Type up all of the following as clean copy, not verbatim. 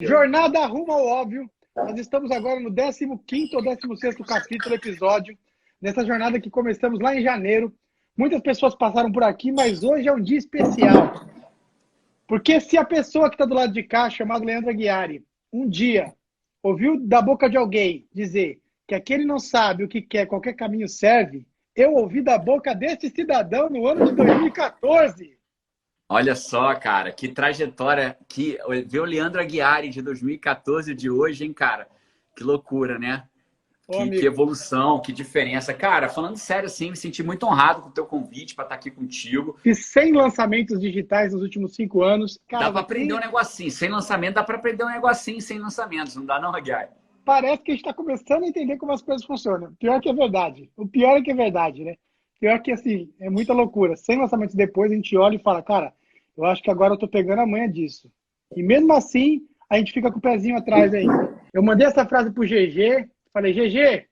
Jornada rumo ao óbvio. Nós estamos agora no 15º ou 16º capítulo, episódio, nessa jornada que começamos lá em janeiro. Muitas pessoas passaram por aqui, mas hoje é um dia especial. Porque se a pessoa que está do lado de cá, chamado Leandro Aguiari, um dia ouviu da boca de alguém dizer que aquele não sabe o que quer, qualquer caminho serve, eu ouvi da boca desse cidadão no ano de 2014. Olha só, cara, que trajetória, ver o Leandro Aguiari de 2014 de hoje, hein, cara? Que loucura, né? Que evolução, que diferença. Cara, falando sério, assim, me senti muito honrado com o teu convite para estar aqui contigo. Fiz 100 lançamentos digitais nos últimos 5 anos. Cara, dá para aprender um negocinho. Sem lançamento, dá para aprender um negocinho sem lançamentos. Não dá não, Aguiari? Parece que a gente está começando a entender como as coisas funcionam. Pior que é verdade. O pior é que é verdade, né? Pior que, assim, é muita loucura. 100 lançamentos depois, a gente olha e fala, cara, eu acho que agora eu tô pegando a manha disso. E mesmo assim, a gente fica com o pezinho atrás ainda. Eu mandei essa frase pro GG, falei, GG,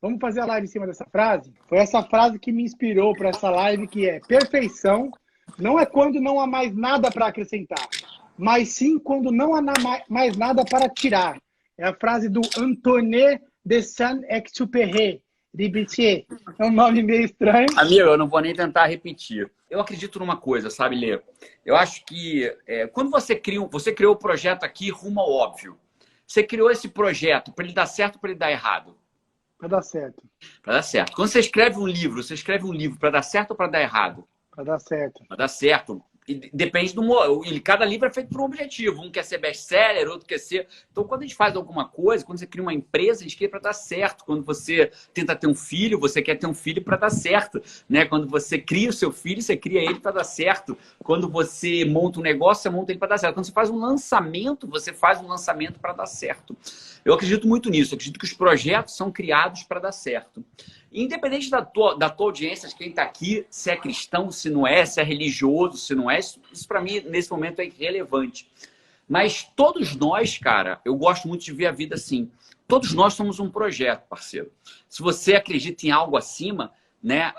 vamos fazer a live em cima dessa frase? Foi essa frase que me inspirou para essa live, que é: perfeição não é quando não há mais nada para acrescentar, mas sim quando não há mais nada para tirar. É a frase do Antoine de Saint-Exupéry. É um nome meio estranho. Amigo, eu não vou nem tentar repetir. Eu acredito numa coisa, sabe, Lê? Eu acho que quando você criou o projeto aqui rumo ao óbvio. Você criou esse projeto para ele dar certo ou para ele dar errado? Para dar certo. Para dar certo. Quando você escreve um livro para dar certo ou para dar errado? Para dar certo. Para dar certo. E depende do... Cada livro é feito por um objetivo. Um quer ser best-seller, outro quer ser... Então, quando a gente faz alguma coisa, quando você cria uma empresa, a gente quer para dar certo. Quando você tenta ter um filho, você quer ter um filho para dar certo, né? Quando você cria o seu filho, você cria ele para dar certo. Quando você monta um negócio, você monta ele para dar certo. Quando você faz um lançamento, você faz um lançamento para dar certo. Eu acredito muito nisso. Eu acredito que os projetos são criados para dar certo. Independente da tua audiência, de quem está aqui, se é cristão, se não é, se é religioso, se não é, isso para mim, nesse momento, é irrelevante. Mas todos nós, cara, eu gosto muito de ver a vida assim. Todos nós somos um projeto, parceiro. Se você acredita em algo acima, né,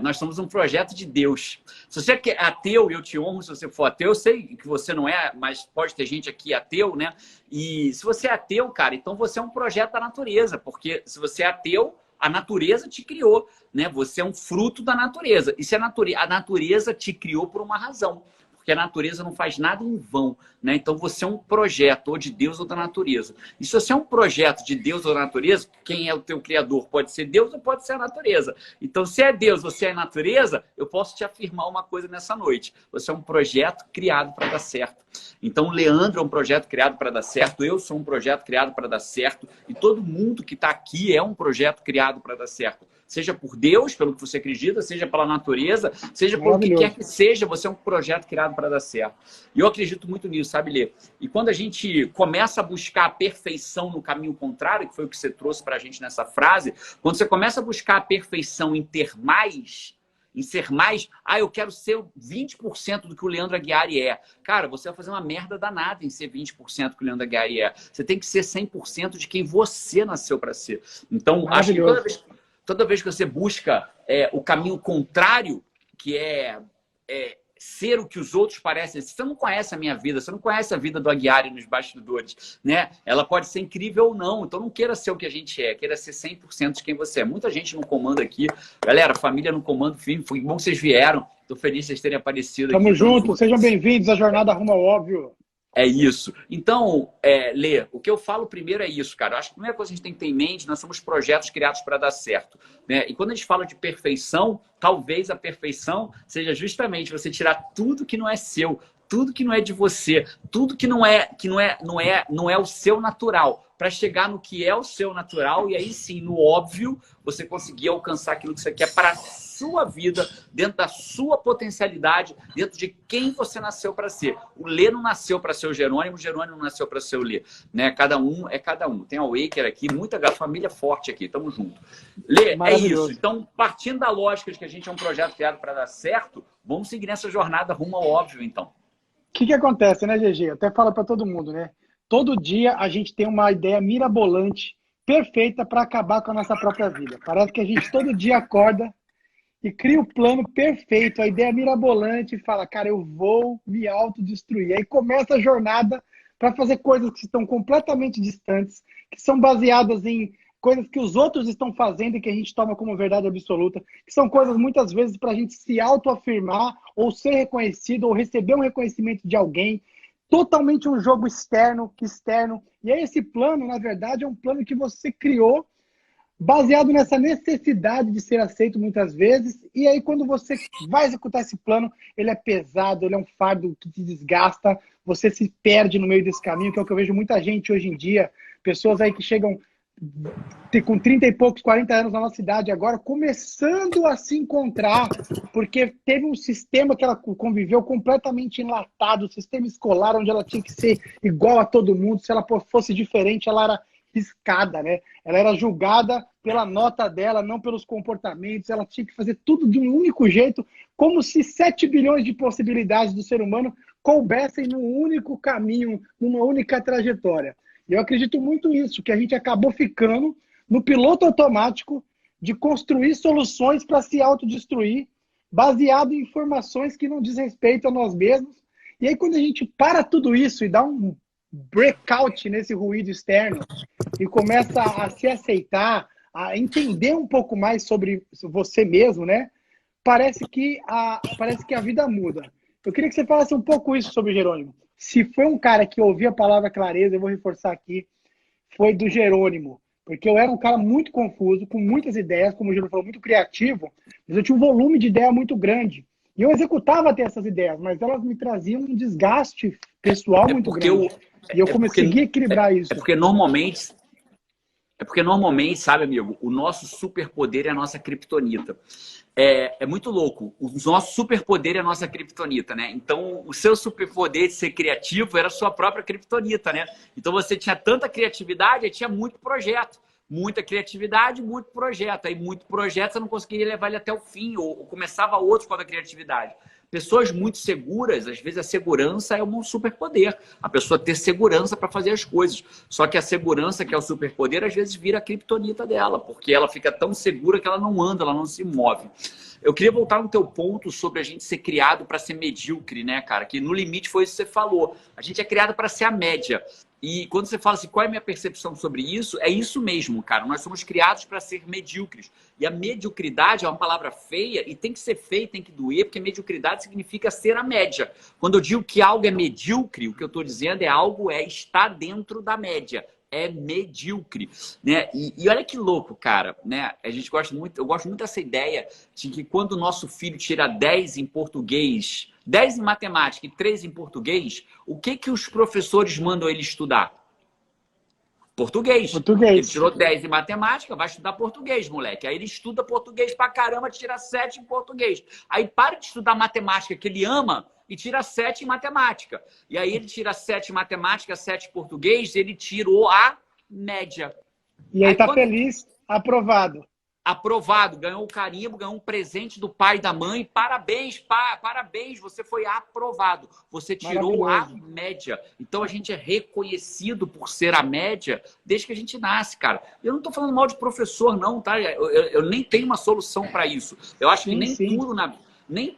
nós somos um projeto de Deus. Se você é ateu, eu te honro. Se você for ateu, eu sei que você não é, mas pode ter gente aqui ateu, né? E se você é ateu, cara, então você é um projeto da natureza. Porque se você é ateu, a natureza te criou, né? Você é um fruto da natureza. E se a natureza te criou por uma razão. Porque a natureza não faz nada em vão, né? Então você é um projeto ou de Deus ou da natureza. E se você é um projeto de Deus ou da natureza, quem é o teu criador? Pode ser Deus ou pode ser a natureza. Então, se é Deus, você é a natureza, eu posso te afirmar uma coisa nessa noite. Você é um projeto criado para dar certo. Então, o Leandro é um projeto criado para dar certo, eu sou um projeto criado para dar certo, e todo mundo que está aqui é um projeto criado para dar certo. Seja por Deus, pelo que você acredita, seja pela natureza, seja por o que quer que seja, você é um projeto criado para dar certo. E eu acredito muito nisso, sabe, Lê? E quando a gente começa a buscar a perfeição no caminho contrário, que foi o que você trouxe para a gente nessa frase, quando você começa a buscar a perfeição em ter mais, em ser mais, eu quero ser 20% do que o Leandro Aguiari é. Cara, você vai fazer uma merda danada em ser 20% do que o Leandro Aguiari é. Você tem que ser 100% de quem você nasceu para ser. Então, acho que toda vez que você busca o caminho contrário, que é ser o que os outros parecem, você não conhece a minha vida, você não conhece a vida do Aguiari nos bastidores, né? Ela pode ser incrível ou não, então não queira ser o que a gente é, queira ser 100% de quem você é. Muita gente no comando aqui, galera, família no comando, filho, foi bom que vocês vieram, tô feliz de vocês terem aparecido aqui. Tamo junto, sejam bem-vindos à Jornada Rumo ao Óbvio. É isso. Então, Lê, o que eu falo primeiro é isso, cara. Eu acho que a primeira coisa que a gente tem que ter em mente, nós somos projetos criados para dar certo, né? E quando a gente fala de perfeição, talvez a perfeição seja justamente você tirar tudo que não é seu, tudo que não é de você, tudo que não é o seu natural, para chegar no que é o seu natural e aí sim, no óbvio, você conseguir alcançar aquilo que você quer para a sua vida, dentro da sua potencialidade, dentro de quem você nasceu para ser. O Lê não nasceu para ser o Jerônimo não nasceu para ser o Lê, né? Cada um é cada um. Tem a Waker aqui, muita família forte aqui, tamo junto. Lê, é isso. Então, partindo da lógica de que a gente é um projeto criado para dar certo, vamos seguir nessa jornada rumo ao óbvio, então. O que acontece, né, GG? Eu até falo para todo mundo, né? Todo dia a gente tem uma ideia mirabolante, perfeita para acabar com a nossa própria vida. Parece que a gente todo dia acorda e cria o plano perfeito, a ideia mirabolante e fala, cara, eu vou me autodestruir. Aí começa a jornada para fazer coisas que estão completamente distantes, que são baseadas em coisas que os outros estão fazendo e que a gente toma como verdade absoluta, que são coisas muitas vezes para a gente se autoafirmar ou ser reconhecido ou receber um reconhecimento de alguém. Totalmente um jogo externo. E aí esse plano, na verdade, é um plano que você criou baseado nessa necessidade de ser aceito muitas vezes. E aí quando você vai executar esse plano, ele é pesado, ele é um fardo que te desgasta, você se perde no meio desse caminho, que é o que eu vejo muita gente hoje em dia, pessoas aí que chegam com 30 e poucos, 40 anos na nossa idade agora, começando a se encontrar, porque teve um sistema que ela conviveu completamente enlatado, o sistema escolar, onde ela tinha que ser igual a todo mundo, se ela fosse diferente, ela era riscada, né? Ela era julgada pela nota dela, não pelos comportamentos, ela tinha que fazer tudo de um único jeito, como se 7 bilhões de possibilidades do ser humano coubessem num único caminho, numa única trajetória. E eu acredito muito nisso, que a gente acabou ficando no piloto automático de construir soluções para se autodestruir, baseado em informações que não diz respeito a nós mesmos. E aí, quando a gente para tudo isso e dá um breakout nesse ruído externo e começa a se aceitar, a entender um pouco mais sobre você mesmo, né? Parece que a vida muda. Eu queria que você falasse um pouco isso sobre o Jerônimo. Se foi um cara que ouvia a palavra clareza, eu vou reforçar aqui, foi do Jerônimo. Porque eu era um cara muito confuso, com muitas ideias, como o Jerônimo falou, muito criativo, mas eu tinha um volume de ideia muito grande. E eu executava até essas ideias, mas elas me traziam um desgaste pessoal muito grande. E eu consegui equilibrar isso. É porque normalmente, sabe, amigo, o nosso superpoder é a nossa criptonita. É muito louco. O nosso superpoder é a nossa criptonita, né? Então, o seu superpoder de ser criativo era a sua própria criptonita, né? Então, você tinha tanta criatividade, aí tinha muito projeto. Muita criatividade, muito projeto. Aí, muito projeto, você não conseguia levar ele até o fim, ou começava outro com a criatividade. Pessoas muito seguras, às vezes a segurança é um superpoder. A pessoa ter segurança para fazer as coisas. Só que a segurança, que é o superpoder, às vezes vira a criptonita dela, porque ela fica tão segura que ela não anda, ela não se move. Eu queria voltar no teu ponto sobre a gente ser criado para ser medíocre, né, cara? Que no limite foi isso que você falou. A gente é criado para ser a média. E quando você fala assim, qual é a minha percepção sobre isso? É isso mesmo, cara. Nós somos criados para ser medíocres. E a mediocridade é uma palavra feia e tem que ser feia, tem que doer, porque mediocridade significa ser a média. Quando eu digo que algo é medíocre, o que eu estou dizendo é algo está dentro da média. É medíocre, né? E olha que louco, cara, né? Eu gosto muito dessa ideia de que quando o nosso filho tira 10 em português, 10 em matemática e 3 em português, o que os professores mandam ele estudar? Português. Ele tirou 10 em matemática, vai estudar português, moleque. Aí ele estuda português pra caramba, tira 7 em português. Aí para de estudar matemática que ele ama e tira 7 em matemática. E aí ele tira 7 em matemática, 7 em português, ele tirou a média. E aí tá feliz, aprovado. Aprovado, ganhou o carimbo, ganhou um presente do pai e da mãe. Parabéns, parabéns, você foi aprovado. Você tirou a média. Então a gente é reconhecido por ser a média desde que a gente nasce, cara. Eu não tô falando mal de professor, não, tá? Eu nem tenho uma solução para isso. Eu acho que nem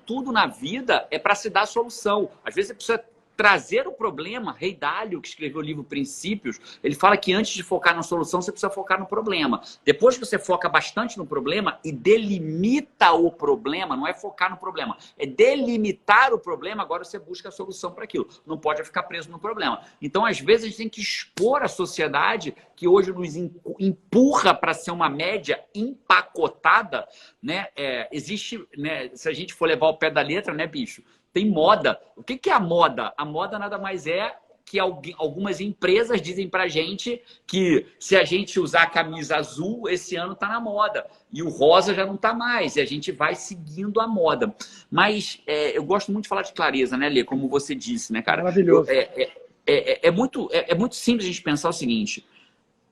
tudo na vida é para se dar solução. Às vezes você precisa trazer o problema. Rei Dalio, que escreveu o livro Princípios, ele fala que antes de focar na solução, você precisa focar no problema. Depois que você foca bastante no problema e delimita o problema, não é focar no problema, é delimitar o problema, agora você busca a solução para aquilo. Não pode ficar preso no problema. Então, às vezes, a gente tem que expor a sociedade que hoje nos empurra para ser uma média empacotada, né? Existe, né? Se a gente for levar ao pé da letra, né, bicho? Tem moda. O que é a moda? A moda nada mais é que algumas empresas dizem pra gente que se a gente usar a camisa azul, esse ano tá na moda. E o rosa já não tá mais. E a gente vai seguindo a moda. Mas eu gosto muito de falar de clareza, né, Lê? Como você disse, né, cara? Maravilhoso. É muito simples a gente pensar o seguinte.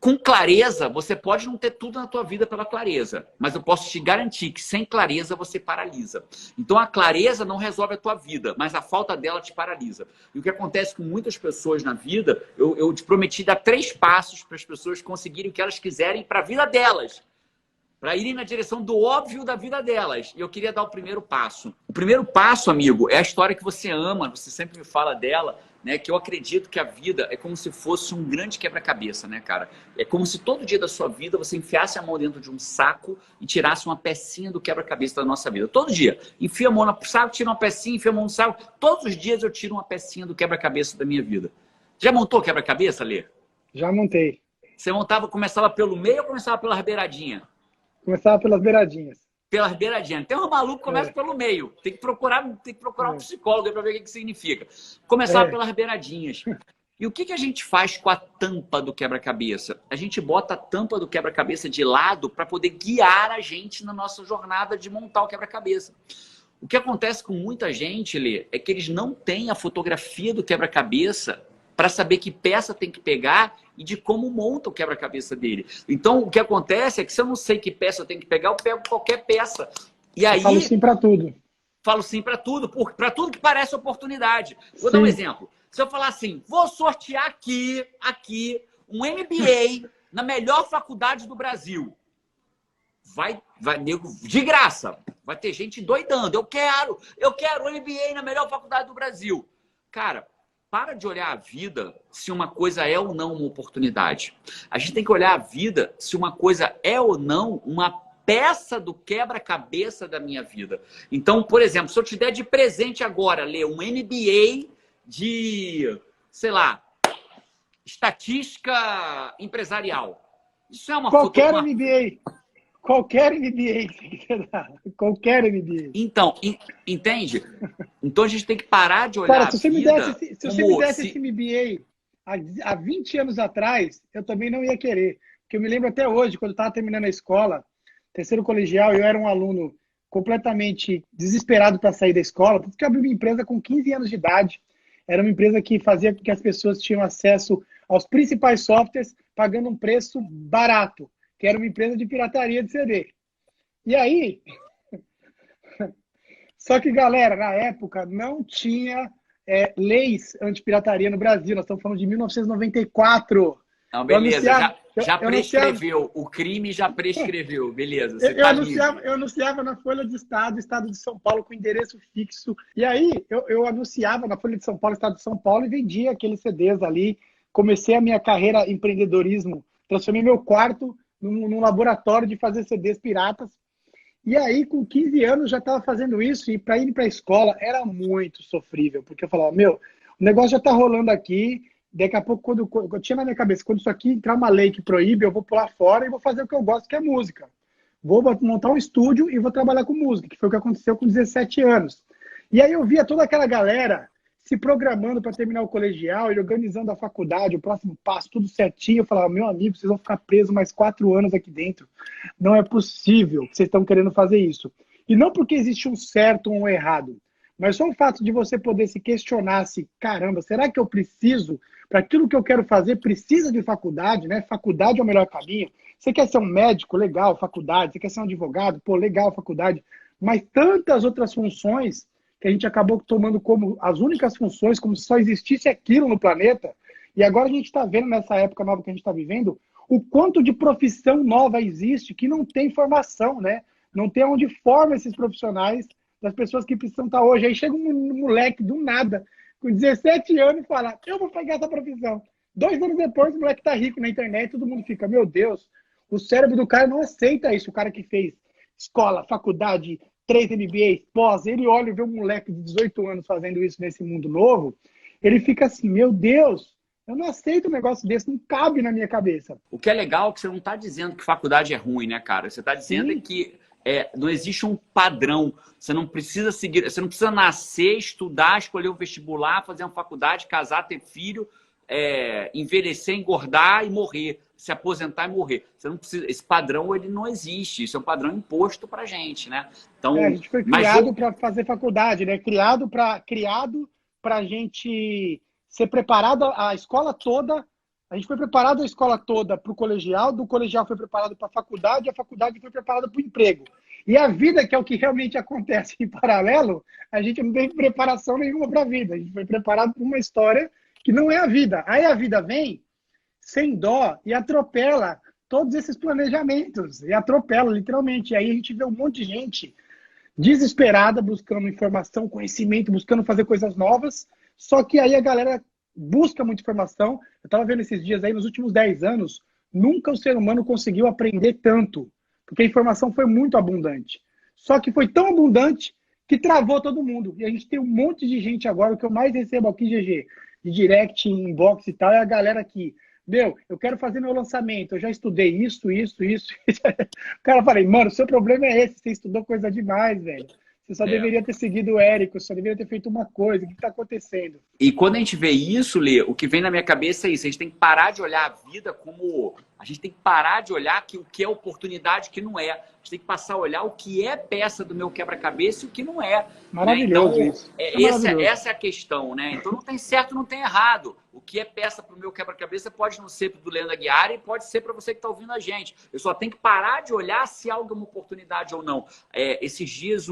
Com clareza, você pode não ter tudo na tua vida pela clareza, mas eu posso te garantir que sem clareza você paralisa. Então a clareza não resolve a tua vida, mas a falta dela te paralisa. E o que acontece com muitas pessoas na vida, eu te prometi dar 3 passos para as pessoas conseguirem o que elas quiserem para a vida delas. para irem na direção do óbvio da vida delas. E eu queria dar o primeiro passo. O primeiro passo, amigo, é a história que você ama, você sempre me fala dela, né? Que eu acredito que a vida é como se fosse um grande quebra-cabeça, né, cara? É como se todo dia da sua vida você enfiasse a mão dentro de um saco e tirasse uma pecinha do quebra-cabeça da nossa vida. Todo dia. Enfia a mão no saco, tira uma pecinha, enfia a mão no saco. Todos os dias eu tiro uma pecinha do quebra-cabeça da minha vida. Já montou quebra-cabeça, Lê? Já montei. Você montava, começava pelo meio ou começava pela beiradinha? Começava pelas beiradinhas. Pelas beiradinhas. Tem um maluco que começa pelo meio. Tem que procurar um psicólogo para ver o que significa. Começava pelas beiradinhas. E o que a gente faz com a tampa do quebra-cabeça? A gente bota a tampa do quebra-cabeça de lado para poder guiar a gente na nossa jornada de montar o quebra-cabeça. O que acontece com muita gente, Lê, é que eles não têm a fotografia do quebra-cabeça para saber que peça tem que pegar e de como monta o quebra-cabeça dele. Então, o que acontece é que se eu não sei que peça eu tenho que pegar, eu pego qualquer peça. E aí... Falo sim para tudo. Falo sim para tudo, para tudo que parece oportunidade. Vou dar um exemplo. Se eu falar assim, vou sortear aqui, um MBA na melhor faculdade do Brasil. Vai, de graça. Vai ter gente doidando. Eu quero um MBA na melhor faculdade do Brasil. Cara, para de olhar a vida se uma coisa é ou não uma oportunidade. A gente tem que olhar a vida se uma coisa é ou não uma peça do quebra-cabeça da minha vida. Então, por exemplo, se eu te der de presente agora, Lê, um MBA de, sei lá, estatística empresarial. Isso é uma Qualquer MBA. Qualquer MBA que você quiser dar. Qualquer MBA. Então, entende? Então a gente tem que parar de olhar Cara, a vida. Se você me desse esse MBA há 20 anos atrás, eu também não ia querer. Porque eu me lembro até hoje, quando eu estava terminando a escola, terceiro colegial, eu era um aluno completamente desesperado para sair da escola, porque eu abri uma empresa com 15 anos de idade. Era uma empresa que fazia com que as pessoas tinham acesso aos principais softwares pagando um preço barato, que era uma empresa de pirataria de CD. E aí... Só que, galera, na época não tinha leis antipirataria no Brasil. Nós estamos falando de 1994. Não, beleza, já prescreveu. O crime já prescreveu, beleza. Você eu anunciava na Folha de Estado de São Paulo, com endereço fixo. E aí, eu anunciava na Folha de São Paulo, Estado de São Paulo, e vendia aqueles CDs ali. Comecei a minha carreira em empreendedorismo. Transformei meu quarto num laboratório de fazer CDs piratas. E aí, com 15 anos, já estava fazendo isso. E para ir para a escola era muito sofrível. Porque eu falava, meu, o negócio já está rolando aqui. Daqui a pouco, quando eu tinha na minha cabeça, quando isso aqui entrar uma lei que proíbe, eu vou pular fora e vou fazer o que eu gosto, que é música. Vou montar um estúdio e vou trabalhar com música, que foi o que aconteceu com 17 anos. E aí eu via toda aquela galera se programando para terminar o colegial e organizando a faculdade, o próximo passo, tudo certinho. Eu falava, meu amigo, vocês vão ficar presos mais 4 anos aqui dentro. Não é possível que vocês estão querendo fazer isso. E não porque existe um certo ou um errado, mas só o fato de você poder se questionar se, caramba, será que eu preciso, para aquilo que eu quero fazer, precisa de faculdade, né? Faculdade é o melhor caminho. Você quer ser um médico? Legal, faculdade. Você quer ser um advogado? Pô, legal, faculdade. Mas tantas outras funções que a gente acabou tomando como as únicas funções, como se só existisse aquilo no planeta. E agora a gente está vendo, nessa época nova que a gente está vivendo, o quanto de profissão nova existe que não tem formação, né? Não tem onde forma esses profissionais das pessoas que precisam estar hoje. Aí chega um moleque do nada, com 17 anos, e fala, eu vou pegar essa profissão. 2 anos depois, o moleque tá rico na internet, todo mundo fica, meu Deus, o cérebro do cara não aceita isso. O cara que fez escola, faculdade, 3 MBAs, pós, ele olha e vê um moleque de 18 anos fazendo isso nesse mundo novo, ele fica assim, meu Deus, eu não aceito um negócio desse, não cabe na minha cabeça. O que é legal é que você não está dizendo que faculdade é ruim, né, cara? Você está dizendo que não existe um padrão. Você não precisa seguir, você não precisa nascer, estudar, escolher o vestibular, fazer uma faculdade, casar, ter filho, envelhecer, engordar e morrer, se aposentar e morrer. Você não precisa, esse padrão ele não existe. Isso é um padrão imposto pra gente, né? Então, a gente foi criado para fazer faculdade, né? Criado para gente ser preparado a escola toda. A gente foi preparado a escola toda para o colegial, do colegial foi preparado para a faculdade foi preparada para o emprego. E a vida, que é o que realmente acontece em paralelo, a gente não teve preparação nenhuma para a vida. A gente foi preparado para uma história que não é a vida. Aí a vida vem sem dó e atropela todos esses planejamentos e atropela, literalmente. E aí a gente vê um monte de gente desesperada, buscando informação, conhecimento, buscando fazer coisas novas. Só que aí a galera busca muita informação. Eu estava vendo esses dias aí, nos últimos 10 anos, nunca o ser humano conseguiu aprender tanto, porque a informação foi muito abundante. Só que foi tão abundante que travou todo mundo. E a gente tem um monte de gente agora, o que eu mais recebo aqui, GG, de direct, inbox e tal, é a galera que, meu, eu quero fazer meu lançamento, eu já estudei isso. O cara falei, mano, o seu problema é esse, você estudou coisa demais, velho. Você só deveria ter seguido o Érico, só deveria ter feito uma coisa. O que está acontecendo? E quando a gente vê isso, Lê, o que vem na minha cabeça é isso. A gente tem que parar de olhar a vida como... A gente tem que parar de olhar o que é oportunidade e o que não é. A gente tem que passar a olhar o que é peça do meu quebra-cabeça e o que não é. Maravilhoso, né? Então, isso. Essa é a questão, né? Então não tem certo, não tem errado. O que é peça para o meu quebra-cabeça pode não ser do Leandro Aguiar e pode ser para você que está ouvindo a gente. Eu só tenho que parar de olhar se algo é uma oportunidade ou não. Esses dias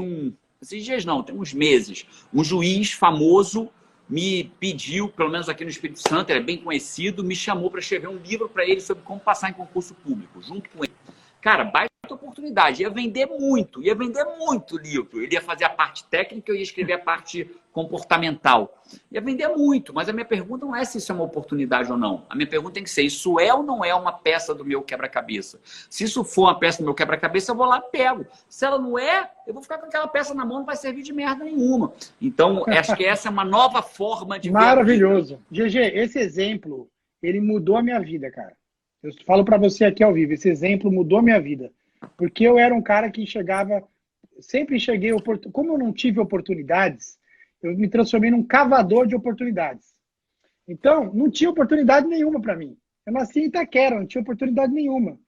não, tem uns meses, um juiz famoso me pediu, pelo menos aqui no Espírito Santo, ele é bem conhecido, me chamou para escrever um livro para ele sobre como passar em concurso público, junto com ele. Cara, baita oportunidade, ia vender muito livro. Ele ia fazer a parte técnica, eu ia escrever a parte comportamental. Ia vender muito, mas a minha pergunta não é se isso é uma oportunidade ou não. A minha pergunta tem que ser, isso é ou não é uma peça do meu quebra-cabeça? Se isso for uma peça do meu quebra-cabeça, eu vou lá e pego. Se ela não é, eu vou ficar com aquela peça na mão, não vai servir de merda nenhuma. Então, acho que essa é uma nova forma de ver a vida. Maravilhoso. GG, esse exemplo, ele mudou a minha vida, cara. Eu falo para você aqui ao vivo, esse exemplo mudou a minha vida. Porque eu era um cara que enxergava, sempre enxerguei, como eu não tive oportunidades, eu me transformei num cavador de oportunidades. Então, não tinha oportunidade nenhuma para mim. Eu nasci em Itaquera, não tinha oportunidade nenhuma.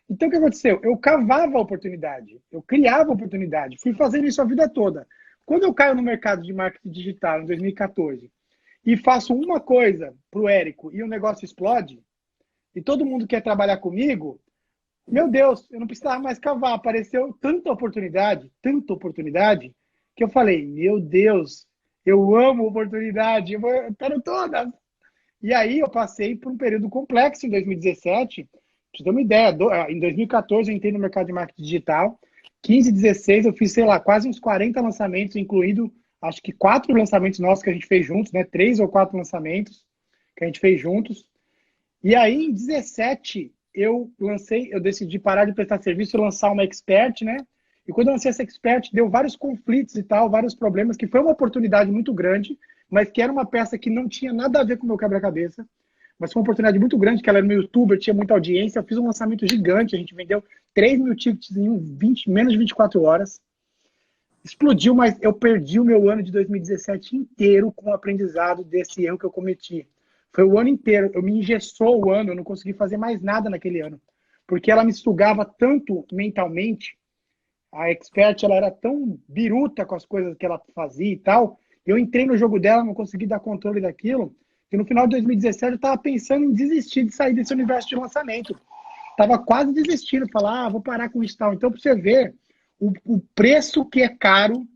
Então, o que aconteceu? Eu cavava a oportunidade, eu criava a oportunidade, fui fazendo isso a vida toda. Quando eu caio no mercado de marketing digital em 2014 e faço uma coisa para o Érico e o negócio explode, e todo mundo quer trabalhar comigo, meu Deus, eu não precisava mais cavar. Apareceu tanta oportunidade, que eu falei, meu Deus, eu amo oportunidade, eu quero todas. E aí eu passei por um período complexo em 2017. Pra você ter uma ideia, em 2014 eu entrei no mercado de marketing digital. 15, 16 eu fiz, sei lá, quase uns 40 lançamentos, incluindo, acho que 4 lançamentos nossos que a gente fez juntos, né? 3 ou 4 lançamentos que a gente fez juntos. E aí, em 17, eu decidi parar de prestar serviço e lançar uma Expert, né? E quando eu lancei essa Expert, deu vários conflitos e tal, vários problemas, que foi uma oportunidade muito grande, mas que era uma peça que não tinha nada a ver com o meu quebra-cabeça. Mas foi uma oportunidade muito grande, que ela era no YouTube, tinha muita audiência, eu fiz um lançamento gigante, a gente vendeu 3 mil tickets em menos de 24 horas. Explodiu, mas eu perdi o meu ano de 2017 inteiro com o aprendizado desse erro que eu cometi. Foi o ano inteiro. Eu me engessou o ano, eu não consegui fazer mais nada naquele ano. Porque ela me sugava tanto mentalmente. A Expert, ela era tão biruta com as coisas que ela fazia e tal. Eu entrei no jogo dela, não consegui dar controle daquilo. E no final de 2017 eu estava pensando em desistir de sair desse universo de lançamento. Estava quase desistindo, falar, vou parar com isso e tal. Então, para você ver o preço que é caro,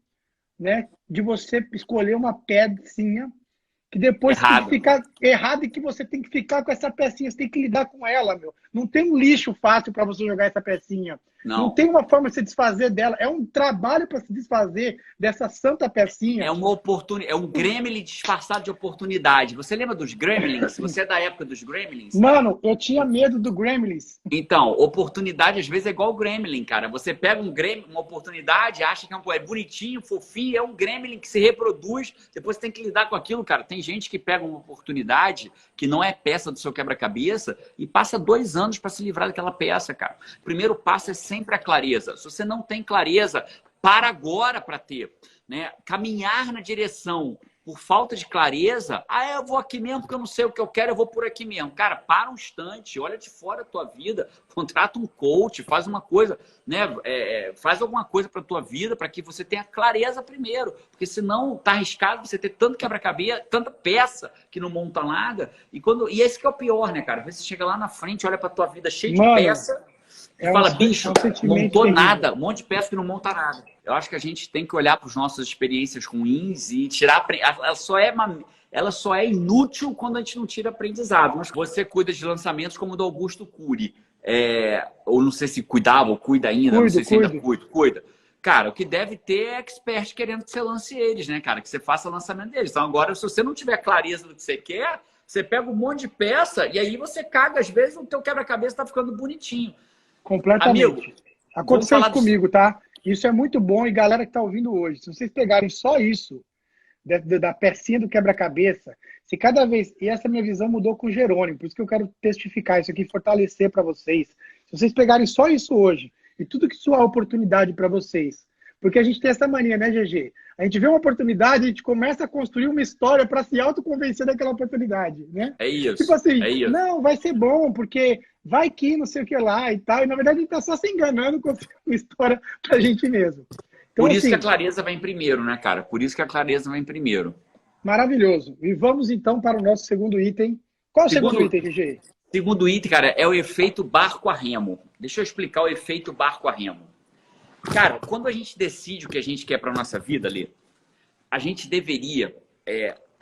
né, de você escolher uma pecinha que depois tem que ficar errado e que você tem que ficar com essa pecinha, você tem que lidar com ela, meu. Não tem um lixo fácil para você jogar essa pecinha. Não tem uma forma de se desfazer dela. É um trabalho para se desfazer dessa santa pecinha. É um gremlin disfarçado de oportunidade. Você lembra dos gremlins? Você é da época dos gremlins? Mano, eu tinha medo do gremlins. Então, oportunidade às vezes é igual o gremlin, cara. Você pega uma oportunidade, acha que é bonitinho, fofinho, é um gremlin que se reproduz, depois você tem que lidar com aquilo, cara. Tem gente que pega uma oportunidade que não é peça do seu quebra-cabeça e passa 2 anos para se livrar daquela peça, cara. O primeiro passo é sempre a clareza. Se você não tem clareza, para agora para ter, né? Caminhar na direção por falta de clareza, eu vou aqui mesmo porque eu não sei o que eu quero, eu vou por aqui mesmo. Cara, para um instante, olha de fora da tua vida, contrata um coach, faz uma coisa, né? Faz alguma coisa para tua vida para que você tenha clareza primeiro, porque senão tá arriscado você ter tanto quebra-cabeça, tanta peça que não monta nada. E esse que é o pior, né, cara? Você chega lá na frente, olha para tua vida cheia de peça. E fala, bicho, montou nada, um monte de peça que não monta nada. Eu acho que a gente tem que olhar para as nossas experiências ruins e tirar... Ela só é inútil quando a gente não tira aprendizado. Mas você cuida de lançamentos como o do Augusto Cury, ou não sei se cuidava ou cuida ainda, não sei se ainda Cuido. cuida. Cara, o que deve ter é expert querendo que você lance eles, né, cara? Que você faça o lançamento deles. Então, agora, se você não tiver clareza do que você quer, você pega um monte de peça e aí você caga. Às vezes, o teu quebra-cabeça tá ficando bonitinho. Amigo, Completamente. vamos Aconteceu falar isso dos... comigo, tá? Isso é muito bom. E galera que tá ouvindo hoje, se vocês pegarem só isso, da pecinha do quebra-cabeça, se cada vez... E essa minha visão mudou com o Jerônimo, por isso que eu quero testificar isso aqui, fortalecer para vocês. Se vocês pegarem só isso hoje, e tudo que isso é oportunidade para vocês, porque a gente tem essa mania, né, GG? A gente vê uma oportunidade, a gente começa a construir uma história para se autoconvencer daquela oportunidade, né? É Tipo isso, assim, é isso. não, vai ser bom, porque vai que não sei o que lá e tal. E na verdade a gente tá só se enganando com uma história pra gente mesmo. Então, Por isso que a assim, clareza vem primeiro, né, cara? Por isso que a clareza vem primeiro. maravilhoso. E vamos então para o nosso segundo item. Qual é o segundo Segundo, item, GG? segundo item, cara, é o efeito barco a remo. Deixa eu explicar o efeito barco a remo. Cara, quando a gente decide o que a gente quer para nossa vida, Lê, a gente deveria...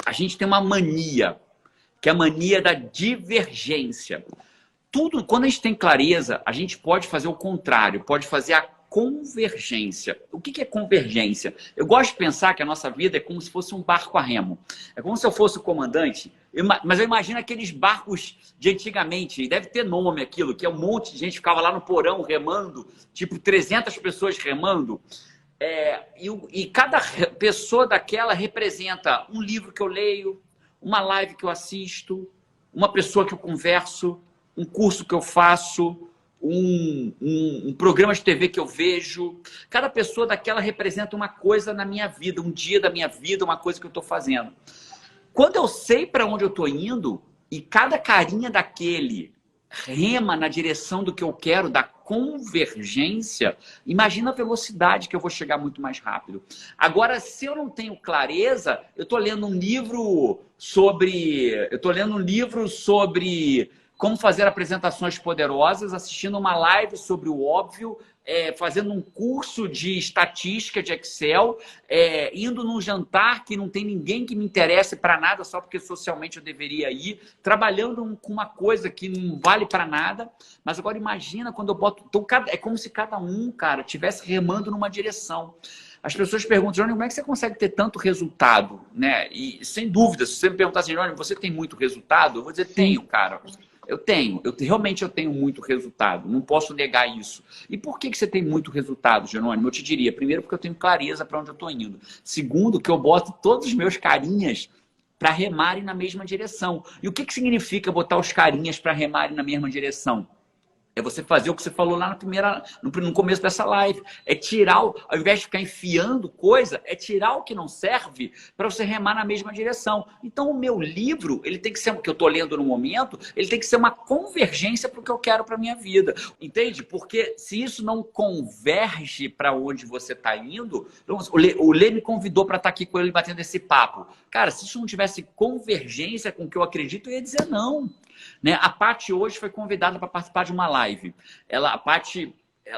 a gente tem uma mania, que é a mania da divergência. Tudo, quando a gente tem clareza, a gente pode fazer o contrário, pode fazer a convergência. O que é convergência? Eu gosto de pensar que a nossa vida é como se fosse um barco a remo. É como se eu fosse o comandante, mas eu imagino aqueles barcos de antigamente, e deve ter nome aquilo, que é um monte de gente que ficava lá no porão remando, tipo 300 pessoas remando. E cada pessoa daquela representa um livro que eu leio, uma live que eu assisto, uma pessoa que eu converso, um curso que eu faço, um programa de TV que eu vejo. Cada pessoa daquela representa uma coisa na minha vida, um dia da minha vida, uma coisa que eu estou fazendo. Quando eu sei para onde eu estou indo e cada carinha daquele rema na direção do que eu quero, da convergência, imagina a velocidade que eu vou chegar muito mais rápido. Agora, se eu não tenho clareza, eu estou lendo um livro sobre como fazer apresentações poderosas, assistindo uma live sobre o óbvio, fazendo um curso de estatística de Excel, indo num jantar que não tem ninguém que me interesse para nada, só porque socialmente eu deveria ir, trabalhando com uma coisa que não vale para nada. Mas agora imagina quando eu boto... Então, é como se cada um, cara, estivesse remando numa direção. As pessoas perguntam, Jerônimo, como é que você consegue ter tanto resultado? Né? E sem dúvida, se você me perguntar assim, Jerônimo, você tem muito resultado? Eu vou dizer, tenho, cara. Eu tenho, realmente eu tenho muito resultado, não posso negar isso. E por que você tem muito resultado, Jerônimo? Eu te diria, primeiro, porque eu tenho clareza para onde eu estou indo. Segundo, que eu boto todos os meus carinhas para remarem na mesma direção. E o que significa botar os carinhas para remarem na mesma direção? É você fazer o que você falou lá no começo dessa live. É tirar, ao invés de ficar enfiando coisa, é tirar o que não serve para você remar na mesma direção. Então, o meu livro, ele tem que ser, o que eu estou lendo no momento, ele tem que ser uma convergência para o que eu quero para a minha vida. Entende? Porque se isso não converge para onde você está indo... O Lê me convidou para estar aqui com ele batendo esse papo. Cara, se isso não tivesse convergência com o que eu acredito, eu ia dizer não. Né? A Paty hoje foi convidada para participar de uma live. A Paty,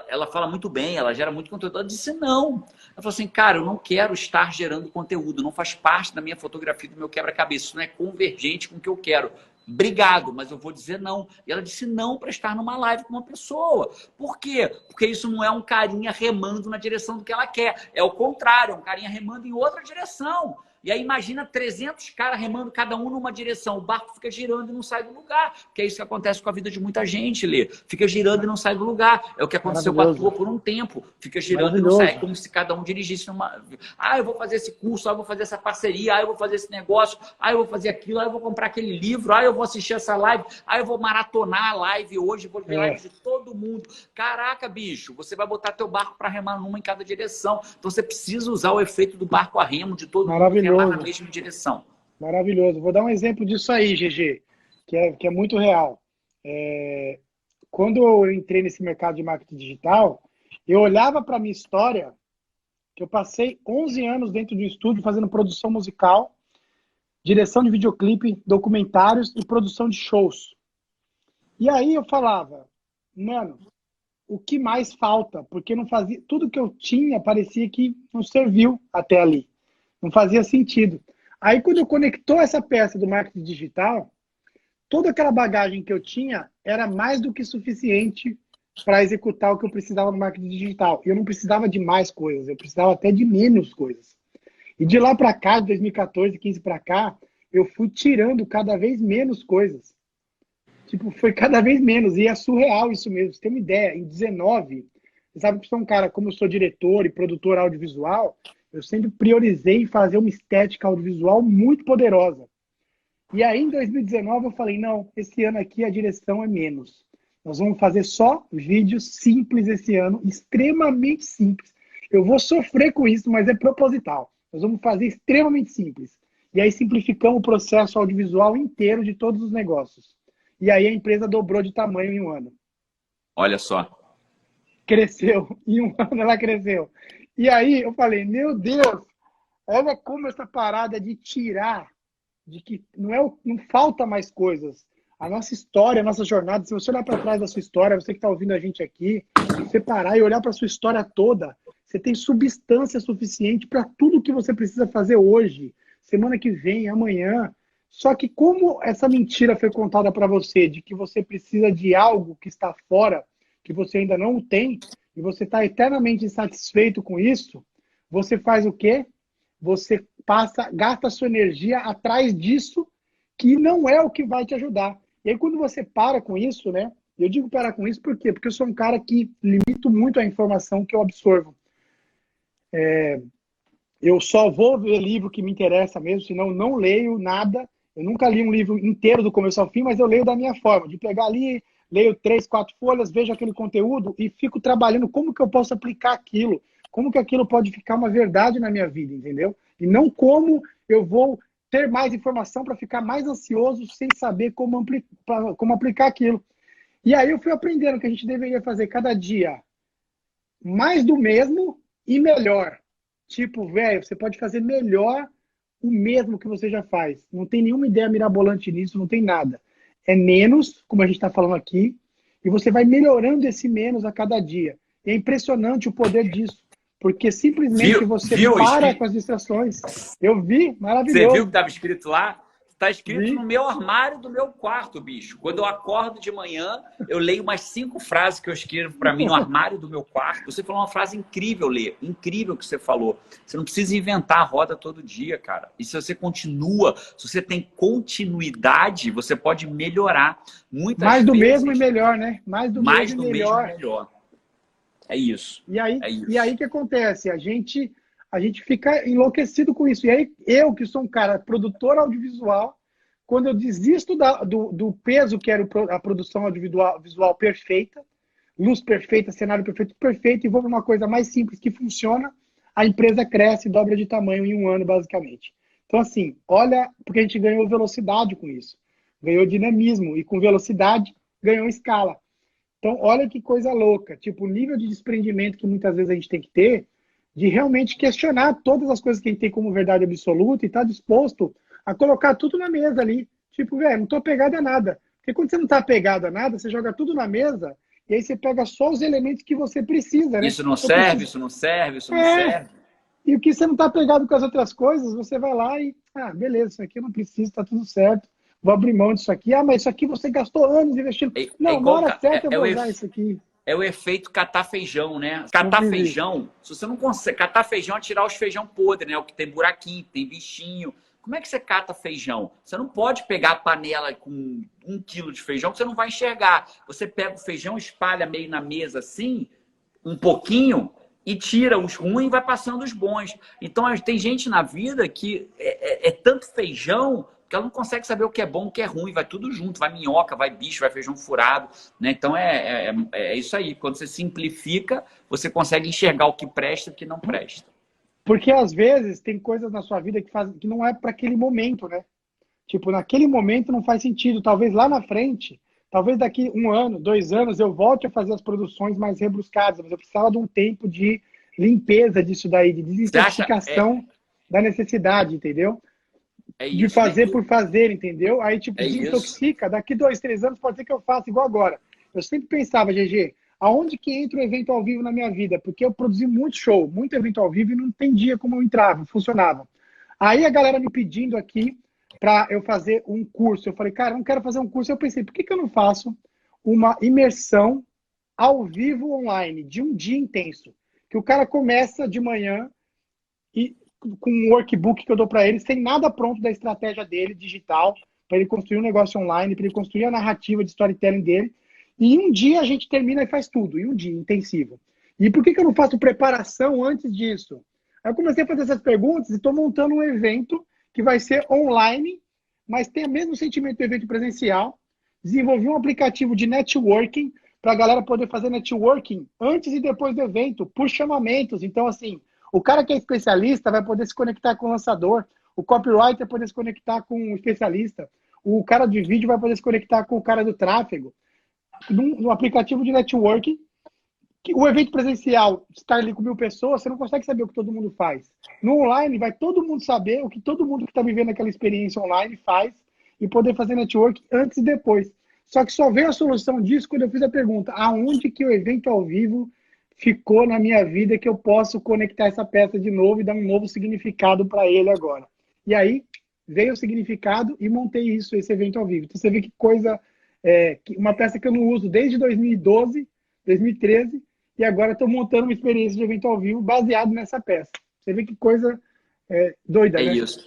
ela fala muito bem, ela gera muito conteúdo. Ela disse não. Ela falou assim, cara, eu não quero estar gerando conteúdo, não faz parte da minha fotografia, do meu quebra-cabeça, isso não é convergente com o que eu quero. Obrigado, mas eu vou dizer não. E ela disse não para estar numa live com uma pessoa. Por quê? Porque isso não é um carinha remando na direção do que ela quer. É o contrário, é um carinha remando em outra direção. E aí imagina 300 caras remando cada um numa direção. O barco fica girando e não sai do lugar. Que é isso que acontece com a vida de muita gente, Lê. Fica girando e não sai do lugar. É o que aconteceu com a tua por um tempo. Fica girando e não sai. É como se cada um dirigisse numa... eu vou fazer esse curso, eu vou fazer essa parceria, eu vou fazer esse negócio, eu vou fazer aquilo, eu vou comprar aquele livro, eu vou assistir essa live, eu vou maratonar a live hoje, vou ver live de todo mundo. Caraca, bicho, você vai botar teu barco para remar numa em cada direção. Então você precisa usar o efeito do barco a remo de todo mundo remar na mesma direção. Maravilhoso. Vou dar um exemplo disso aí, GG, que é muito real. Quando eu entrei nesse mercado de marketing digital, eu olhava para a minha história, que eu passei 11 anos dentro de um estúdio fazendo produção musical, direção de videoclipe, documentários e produção de shows. E aí eu falava, mano, o que mais falta? Porque não fazia, tudo que eu tinha parecia que não serviu até ali. Não fazia sentido. Aí, quando eu conectou essa peça do marketing digital, toda aquela bagagem que eu tinha era mais do que suficiente para executar o que eu precisava no marketing digital. E eu não precisava de mais coisas, eu precisava até de menos coisas. E de lá para cá, de 2014, 15 para cá, eu fui tirando cada vez menos coisas. Tipo, foi cada vez menos. E é surreal isso mesmo. Você tem uma ideia, em 19, você sabe que eu sou um cara, como eu sou diretor e produtor audiovisual, eu sempre priorizei fazer uma estética audiovisual muito poderosa. E aí, em 2019, eu falei, não, esse ano aqui a direção é menos. Nós vamos fazer só vídeos simples esse ano, extremamente simples. Eu vou sofrer com isso, mas é proposital. Nós vamos fazer extremamente simples. E aí simplificamos o processo audiovisual inteiro de todos os negócios. E aí a empresa dobrou de tamanho em um ano. Olha só. Cresceu. Em um ano ela cresceu. E aí eu falei, meu Deus, olha como essa parada de tirar, de que não falta mais coisas. A nossa história, a nossa jornada, se você olhar para trás da sua história, você que está ouvindo a gente aqui, você parar e olhar para a sua história toda, você tem substância suficiente para tudo que você precisa fazer hoje, semana que vem, amanhã. Só que como essa mentira foi contada para você, de que você precisa de algo que está fora, que você ainda não tem, e você está eternamente insatisfeito com isso, você faz o quê? Você gasta a sua energia atrás disso, que não é o que vai te ajudar. E aí quando você para com isso, né? Eu digo parar com isso por quê? Porque eu sou um cara que limito muito a informação que eu absorvo. Eu só vou ver livro que me interessa mesmo, senão não leio nada. Eu nunca li um livro inteiro do começo ao fim, mas eu leio da minha forma, de pegar ali, leio 3, 4 folhas, vejo aquele conteúdo e fico trabalhando como que eu posso aplicar aquilo, como que aquilo pode ficar uma verdade na minha vida, entendeu? E não como eu vou ter mais informação para ficar mais ansioso sem saber como aplicar aquilo. E aí eu fui aprendendo que a gente deveria fazer cada dia mais do mesmo e melhor. Tipo, velho, você pode fazer melhor o mesmo que você já faz. Não tem nenhuma ideia mirabolante nisso, não tem nada. É menos, como a gente está falando aqui, e você vai melhorando esse menos a cada dia. E é impressionante o poder disso, porque simplesmente você para com as distrações. Eu vi, Você viu maravilhoso. que estava escrito lá? Está escrito Vi. no meu armário do meu quarto, bicho. Quando eu acordo de manhã, eu leio umas 5 frases que eu escrevo para mim no armário do meu quarto. Você falou uma frase incrível, Lê. Incrível que você falou. Você não precisa inventar a roda todo dia, cara. E se você continua, se você tem continuidade, você pode melhorar. Muitas Mais do vezes, mesmo e melhor, né? Mais do mesmo e mesmo e melhor. melhor. É isso. E aí, É isso. e aí que acontece? A gente fica enlouquecido com isso. E aí, eu, que sou um cara produtor audiovisual, quando eu desisto do peso que era a produção audiovisual perfeita, luz perfeita, cenário perfeito, perfeito, e vou para uma coisa mais simples que funciona, a empresa cresce e dobra de tamanho em um ano, basicamente. Então, assim, olha, porque a gente ganhou velocidade com isso. Ganhou dinamismo, e com velocidade ganhou escala. Então, olha que coisa louca. Tipo, o nível de desprendimento que muitas vezes a gente tem que ter de realmente questionar todas as coisas que a gente tem como verdade absoluta e estar disposto a colocar tudo na mesa ali. Tipo, velho, não estou apegado a nada. Porque quando você não está apegado a nada, você joga tudo na mesa e aí você pega só os elementos que você precisa, né? Isso não Eu serve, preciso... isso não serve, isso não É, serve. e o que você não está apegado com as outras coisas, você vai lá e, beleza, isso aqui eu não preciso, está tudo certo. Vou abrir mão disso aqui. Ah, mas isso aqui você gastou anos investindo. É Não, na igual. hora certa eu vou usar isso aqui. É o efeito catar feijão, né? Não Catar fiz isso. feijão, se você não consegue. Catar feijão é tirar os feijão podres, né? O que tem buraquinho, que tem bichinho. Como é que você cata feijão? Você não pode pegar a panela com 1 quilo de feijão que você não vai enxergar. Você pega o feijão, espalha meio na mesa assim, um pouquinho, e tira os ruins e vai passando os bons. Então, tem gente na vida que é tanto feijão que ela não consegue saber o que é bom, o que é ruim. Vai tudo junto. Vai minhoca, vai bicho, vai feijão furado. Né? Então, é isso aí. Quando você simplifica, você consegue enxergar o que presta e o que não presta. Porque, às vezes, tem coisas na sua vida que não é para aquele momento, né? Tipo, naquele momento não faz sentido. Talvez lá na frente, talvez daqui 1 ano, 2 anos, eu volte a fazer as produções mais rebuscadas. Mas eu precisava de um tempo de limpeza disso daí, de Você acha? desintoxicação da necessidade, entendeu? É De isso, né? fazer por fazer, entendeu? Aí, tipo, É isso. desintoxica. Daqui 2, 3 anos pode ser que eu faça igual agora. Eu sempre pensava, GG, aonde que entra o evento ao vivo na minha vida? Porque eu produzi muito show, muito evento ao vivo e não entendia como eu entrava, funcionava. Aí a galera me pedindo aqui para eu fazer um curso. Eu falei, cara, eu não quero fazer um curso. Eu pensei, por que eu não faço uma imersão ao vivo online, de um dia intenso? Que o cara começa de manhã e com um workbook que eu dou para ele, sem nada pronto da estratégia dele, digital, para ele construir um negócio online, para ele construir a narrativa de storytelling dele. E em um dia a gente termina e faz tudo, em um dia intensivo. E por que eu não faço preparação antes disso? Aí eu comecei a fazer essas perguntas e estou montando um evento que vai ser online, mas tem o mesmo sentimento do evento presencial. Desenvolvi um aplicativo de networking para a galera poder fazer networking antes e depois do evento, por chamamentos. Então, assim, o cara que é especialista vai poder se conectar com o lançador, o copywriter vai poder se conectar com o especialista, o cara de vídeo vai poder se conectar com o cara do tráfego. No aplicativo de networking, o evento presencial, estar ali com 1.000 pessoas, você não consegue saber o que todo mundo faz. No online, vai todo mundo saber o que todo mundo que está vivendo aquela experiência online faz e poder fazer network antes e depois. Só que só veio a solução disso quando eu fiz a pergunta: aonde que o evento ao vivo ficou na minha vida que eu posso conectar essa peça de novo e dar um novo significado para ele agora? E aí veio o significado e montei isso, esse evento ao vivo. Então você vê que coisa, uma peça que eu não uso desde 2012, 2013, e agora estou montando uma experiência de evento ao vivo baseado nessa peça. Você vê que coisa doida, né? É isso.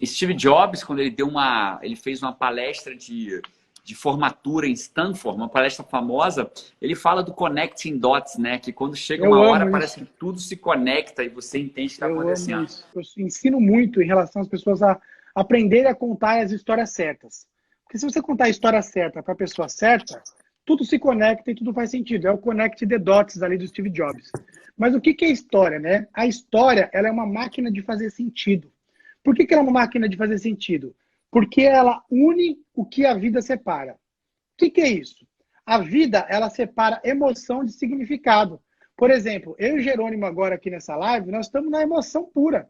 Steve Jobs, quando ele fez uma palestra de formatura em Stanford, uma palestra famosa, ele fala do connecting dots, né? Que quando chega uma hora, parece que tudo se conecta e você entende o que está acontecendo. Amo isso. Eu ensino muito em relação às pessoas a aprenderem a contar as histórias certas. Porque se você contar a história certa para a pessoa certa, tudo se conecta e tudo faz sentido. É o connect the dots ali do Steve Jobs. Mas o que é história, né? A história, ela é uma máquina de fazer sentido. Por que ela é uma máquina de fazer sentido? Porque ela une o que a vida separa. O que é isso? A vida, ela separa emoção de significado. Por exemplo, eu e o Jerônimo agora aqui nessa live, nós estamos na emoção pura.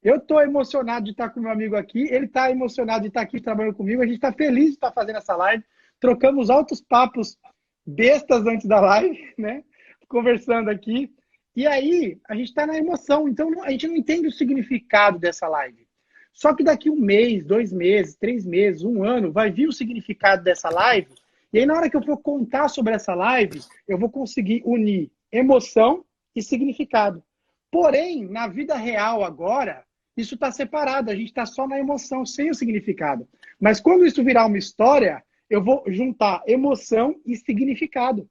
Eu estou emocionado de estar com meu amigo aqui, ele está emocionado de estar aqui trabalhando comigo, a gente está feliz de estar fazendo essa live, trocamos altos papos bestas antes da live, né? Conversando aqui. E aí, a gente está na emoção, então a gente não entende o significado dessa live. Só que daqui 1 mês, 2 meses, 3 meses, 1 ano, vai vir o significado dessa live. E aí, na hora que eu for contar sobre essa live, eu vou conseguir unir emoção e significado. Porém, na vida real agora, isso está separado. A gente está só na emoção, sem o significado. Mas quando isso virar uma história, eu vou juntar emoção e significado.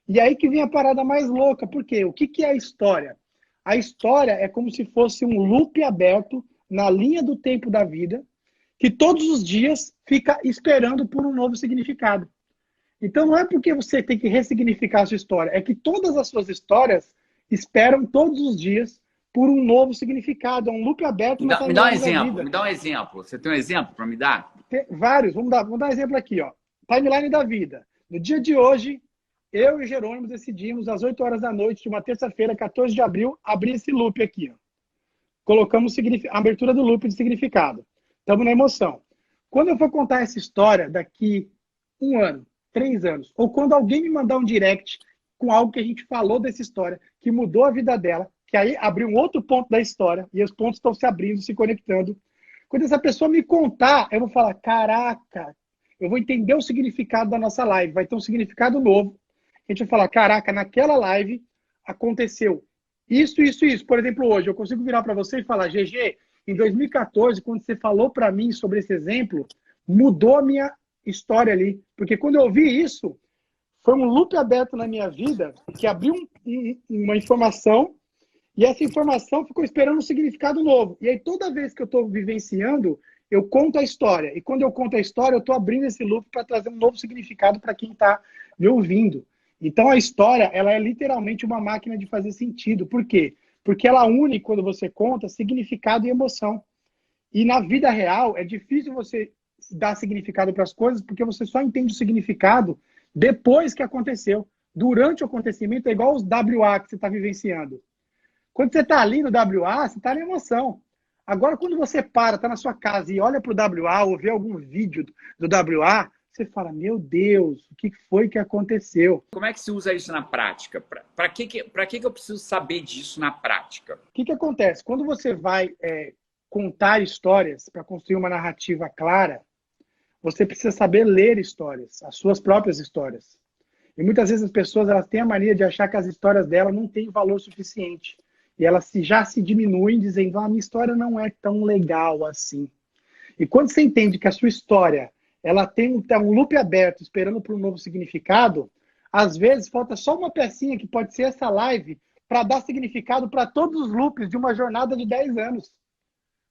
E aí que vem a parada mais louca. Por quê? O que é a história? A história é como se fosse um loop aberto na linha do tempo da vida, que todos os dias fica esperando por um novo significado. Então não é porque você tem que ressignificar a sua história, é que todas as suas histórias esperam todos os dias por um novo significado. É um loop aberto na Me dá um exemplo. Me dá um exemplo. Você tem um exemplo para me dar? Tem vários. Vamos dar um exemplo aqui, ó. Timeline da vida. No dia de hoje, eu e o Jerônimo decidimos, às 8 horas da noite de uma terça-feira, 14 de abril, abrir esse loop aqui, ó. Colocamos a abertura do loop de significado. Estamos na emoção. Quando eu for contar essa história daqui 1 ano, 3 anos, ou quando alguém me mandar um direct com algo que a gente falou dessa história, que mudou a vida dela, que aí abriu um outro ponto da história, e os pontos estão se abrindo, se conectando. Quando essa pessoa me contar, eu vou falar, caraca, eu vou entender o significado da nossa live, vai ter um significado novo. A gente vai falar, caraca, naquela live aconteceu isso, isso, isso. Por exemplo, hoje eu consigo virar para você e falar, GG, em 2014, quando você falou para mim sobre esse exemplo, mudou a minha história ali. Porque quando eu ouvi isso, foi um loop aberto na minha vida que abriu uma informação e essa informação ficou esperando um significado novo. E aí toda vez que eu estou vivenciando, eu conto a história. E quando eu conto a história, eu estou abrindo esse loop para trazer um novo significado para quem está me ouvindo. Então, a história, ela é literalmente uma máquina de fazer sentido. Por quê? Porque ela une, quando você conta, significado e emoção. E na vida real, é difícil você dar significado para as coisas, porque você só entende o significado depois que aconteceu. Durante o acontecimento, é igual os WA que você está vivenciando. Quando você está ali no WA, você está na emoção. Agora, quando você está na sua casa e olha para o WA ou vê algum vídeo do WA, você fala, meu Deus, o que foi que aconteceu? Como é que se usa isso na prática? Para que eu preciso saber disso na prática? O que acontece? Quando você vai contar histórias, para construir uma narrativa clara, você precisa saber ler histórias, as suas próprias histórias. E muitas vezes as pessoas elas têm a mania de achar que as histórias dela não têm valor suficiente. E elas já se diminuem dizendo, minha história não é tão legal assim. E quando você entende que a sua história ela tem um loop aberto esperando por um novo significado, às vezes falta só uma pecinha que pode ser essa live para dar significado para todos os loops de uma jornada de 10 anos,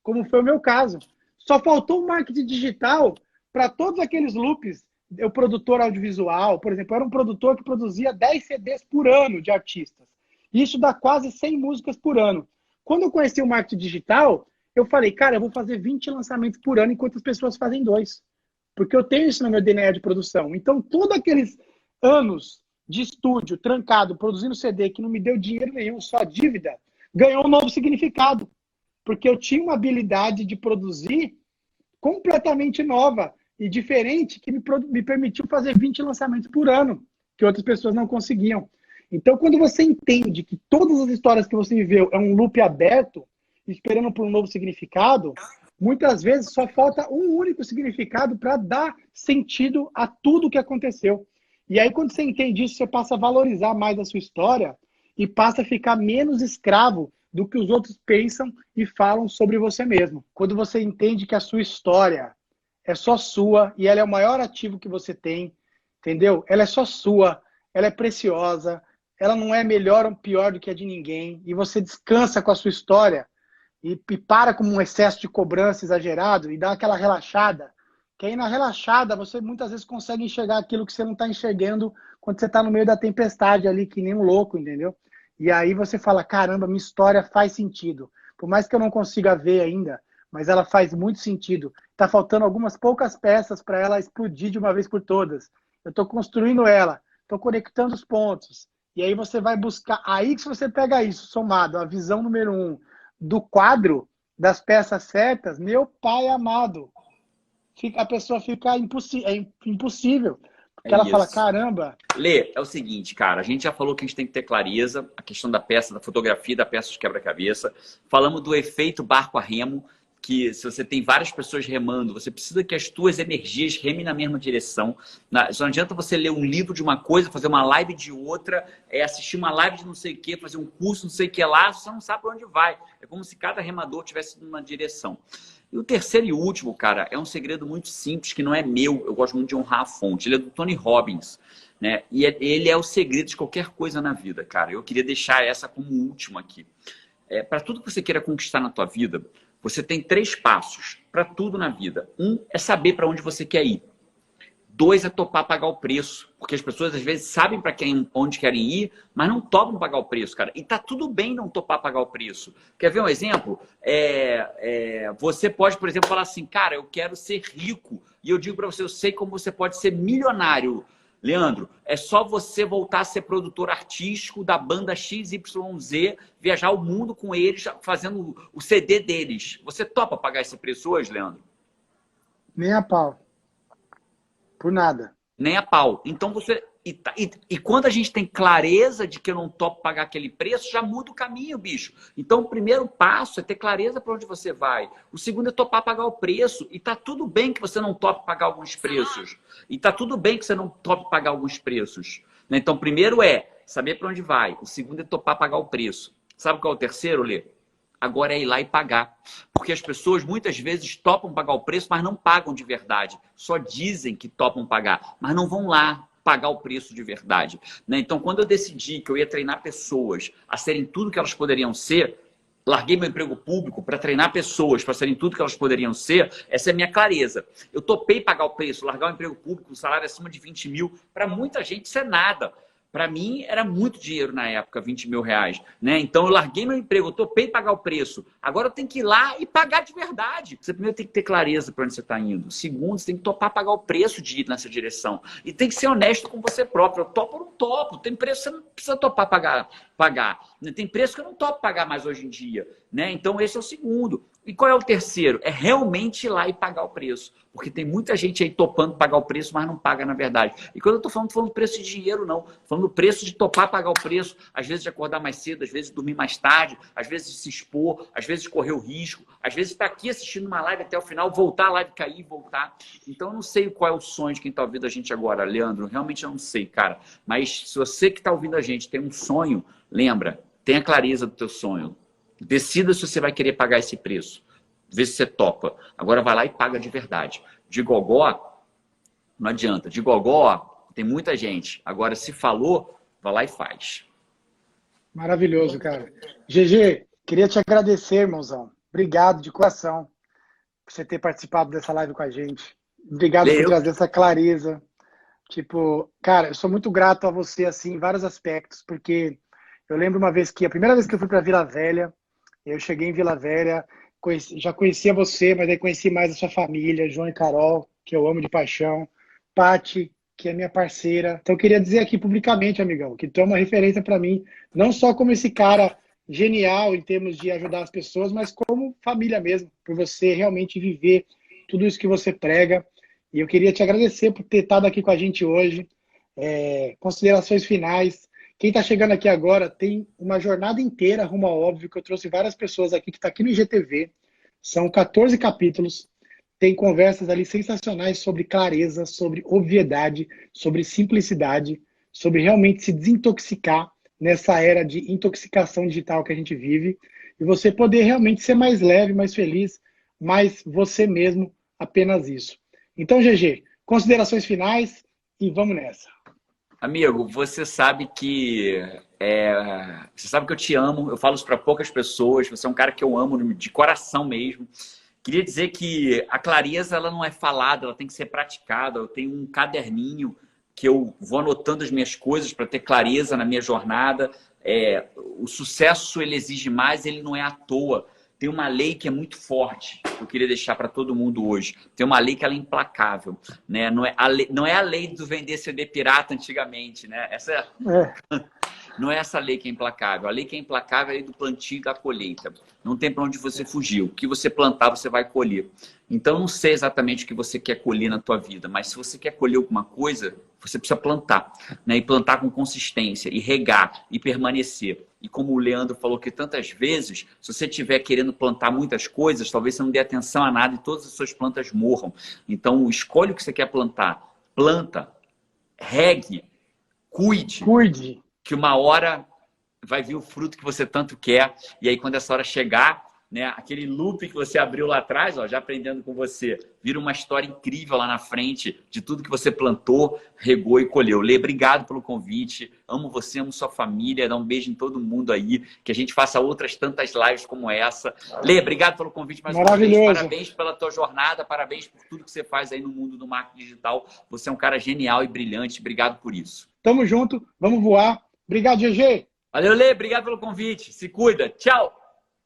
como foi o meu caso. Só faltou o marketing digital para todos aqueles loops. Eu, produtor audiovisual, por exemplo, era um produtor que produzia 10 CDs por ano de artistas. Isso dá quase 100 músicas por ano. Quando eu conheci o marketing digital, eu falei, cara, eu vou fazer 20 lançamentos por ano, enquanto as pessoas fazem 2. Porque eu tenho isso no meu DNA de produção. Então, todos aqueles anos de estúdio, trancado, produzindo CD, que não me deu dinheiro nenhum, só dívida, ganhou um novo significado. Porque eu tinha uma habilidade de produzir completamente nova e diferente, que me permitiu fazer 20 lançamentos por ano, que outras pessoas não conseguiam. Então, quando você entende que todas as histórias que você viveu é um loop aberto, esperando por um novo significado, muitas vezes só falta um único significado para dar sentido a tudo que aconteceu. E aí, quando você entende isso, você passa a valorizar mais a sua história e passa a ficar menos escravo do que os outros pensam e falam sobre você mesmo. Quando você entende que a sua história é só sua e ela é o maior ativo que você tem, entendeu? Ela é só sua, ela é preciosa, ela não é melhor ou pior do que a de ninguém, e você descansa com a sua história e para com um excesso de cobrança exagerado e dá aquela relaxada, que aí na relaxada você muitas vezes consegue enxergar aquilo que você não está enxergando quando você está no meio da tempestade ali, que nem um louco, entendeu? E aí você fala, caramba, minha história faz sentido. Por mais que eu não consiga ver ainda, mas ela faz muito sentido. Está faltando algumas poucas peças para ela explodir de uma vez por todas. Eu estou construindo ela, estou conectando os pontos. E aí você vai buscar... Aí que se você pega isso, somado à visão número 1 do quadro, das peças certas, meu pai amado, a pessoa fica impossível. Porque ela fala, caramba... Lê, é o seguinte, cara, a gente já falou que a gente tem que ter clareza, a questão da peça, da fotografia, da peça de quebra-cabeça. Falamos do efeito barco a remo, que se você tem várias pessoas remando, você precisa que as tuas energias remem na mesma direção. Só não adianta você ler um livro de uma coisa, fazer uma live de outra, assistir uma live de não sei o que, fazer um curso não sei o que lá, você não sabe para onde vai. É como se cada remador tivesse numa direção. E o terceiro e último, cara, é um segredo muito simples, que não é meu, eu gosto muito de honrar a fonte. Ele é do Tony Robbins, né? E ele é o segredo de qualquer coisa na vida, cara. Eu queria deixar essa como última aqui. Para tudo que você queira conquistar na tua vida, você tem 3 passos para tudo na vida. 1 é saber para onde você quer ir. 2 é topar pagar o preço. Porque as pessoas às vezes sabem para onde querem ir, mas não topam pagar o preço, cara. E tá tudo bem não topar pagar o preço. Quer ver um exemplo? Você pode, por exemplo, falar assim, cara, eu quero ser rico. E eu digo para você, eu sei como você pode ser milionário. Leandro, é só você voltar a ser produtor artístico da banda XYZ, viajar o mundo com eles, fazendo o CD deles. Você topa pagar esse preço hoje, Leandro? Nem a pau. Por nada. Nem a pau. Então você... E quando a gente tem clareza de que eu não topo pagar aquele preço, já muda o caminho, bicho. Então o primeiro passo é ter clareza para onde você vai. O segundo é topar pagar o preço. E tá tudo bem que você não tope pagar alguns preços. E tá tudo bem que você não tope pagar alguns preços. Então o primeiro é saber para onde vai. O segundo é topar pagar o preço. Sabe qual é o terceiro, Lê? Agora é ir lá e pagar. Porque as pessoas muitas vezes topam pagar o preço, mas não pagam de verdade. Só dizem que topam pagar, mas não vão lá pagar o preço de verdade. Então, quando eu decidi que eu ia treinar pessoas a serem tudo que elas poderiam ser, larguei meu emprego público para treinar pessoas para serem tudo que elas poderiam ser, essa é a minha clareza. Eu topei pagar o preço, largar o emprego público, um salário acima de 20 mil. Para muita gente isso é nada. Para mim, era muito dinheiro na época, 20 mil reais. Então, eu larguei meu emprego, eu topei pagar o preço. Agora, eu tenho que ir lá e pagar de verdade. Você primeiro tem que ter clareza para onde você está indo. Segundo, você tem que topar pagar o preço de ir nessa direção. E tem que ser honesto com você próprio. Eu topo ou não topo? Tem preço que você não precisa topar pagar. Tem preço que eu não topo pagar mais hoje em dia. Então, esse é o segundo. E qual é o terceiro? É realmente ir lá e pagar o preço. Porque tem muita gente aí topando pagar o preço, mas não paga na verdade. E quando eu estou falando, do preço de dinheiro, não. Tô falando do preço de topar pagar o preço. Às vezes de acordar mais cedo, às vezes de dormir mais tarde, às vezes de se expor, às vezes de correr o risco, às vezes estar aqui assistindo uma live até o final, voltar a live cair e voltar. Então eu não sei qual é o sonho de quem está ouvindo a gente agora, Leandro. Realmente eu não sei, cara. Mas se você que está ouvindo a gente tem um sonho, lembra, tenha clareza do teu sonho. Decida se você vai querer pagar esse preço. Vê se você topa. Agora vai lá e paga de verdade. De gogó, não adianta. De gogó, tem muita gente. Agora, se falou, vai lá e faz. Maravilhoso, cara. GG, queria te agradecer, irmãozão. Obrigado de coração por você ter participado dessa live com a gente. Obrigado por trazer essa clareza. Tipo, cara, eu sou muito grato a você, assim, em vários aspectos, porque eu lembro uma vez que, a primeira vez que eu fui para Vila Velha, eu cheguei em Vila Velha, já conhecia você, mas aí conheci mais a sua família, João e Carol, que eu amo de paixão, Pati, que é minha parceira. Então eu queria dizer aqui publicamente, amigão, que tu é uma referência para mim, não só como esse cara genial em termos de ajudar as pessoas, mas como família mesmo, por você realmente viver tudo isso que você prega. E eu queria te agradecer por ter estado aqui com a gente hoje. Considerações finais. Quem está chegando aqui agora tem uma jornada inteira rumo ao óbvio, que eu trouxe várias pessoas aqui, que está aqui no IGTV. São 14 capítulos. Tem conversas ali sensacionais sobre clareza, sobre obviedade, sobre simplicidade, sobre realmente se desintoxicar nessa era de intoxicação digital que a gente vive. E você poder realmente ser mais leve, mais feliz, mais você mesmo, apenas isso. Então, GG, considerações finais e vamos nessa. Amigo, você sabe que você sabe que eu te amo. Eu falo isso para poucas pessoas. Você é um cara que eu amo de coração mesmo. Queria dizer que a clareza ela não é falada, ela tem que ser praticada. Eu tenho um caderninho que eu vou anotando as minhas coisas para ter clareza na minha jornada. O sucesso ele exige mais, ele não é à toa. Tem uma lei que é muito forte, que eu queria deixar para todo mundo hoje. Tem uma lei que ela é implacável, né? Não é a lei do vender CD pirata antigamente, né? Não é essa lei que é implacável. A lei que é implacável é a lei do plantio e da colheita. Não tem para onde você fugir. O que você plantar, você vai colher. Então, não sei exatamente o que você quer colher na tua vida, mas se você quer colher alguma coisa, você precisa plantar, né? E plantar com consistência, e regar, e permanecer. E como o Leandro falou que tantas vezes, se você estiver querendo plantar muitas coisas, talvez você não dê atenção a nada e todas as suas plantas morram. Então, escolhe o que você quer plantar. Planta, regue, cuide. Que uma hora vai vir o fruto que você tanto quer. E aí, quando essa hora chegar, né, aquele loop que você abriu lá atrás, ó, já aprendendo com você, vira uma história incrível lá na frente de tudo que você plantou, regou e colheu. Lê, obrigado pelo convite. Amo você, amo sua família. Dá um beijo em todo mundo aí. Que a gente faça outras tantas lives como essa. Lê, obrigado pelo convite mais uma vez. Parabéns pela tua jornada. Parabéns por tudo que você faz aí no mundo do marketing digital. Você é um cara genial e brilhante. Obrigado por isso. Tamo junto. Vamos voar. Obrigado, GG. Valeu, Lê. Obrigado pelo convite. Se cuida. Tchau.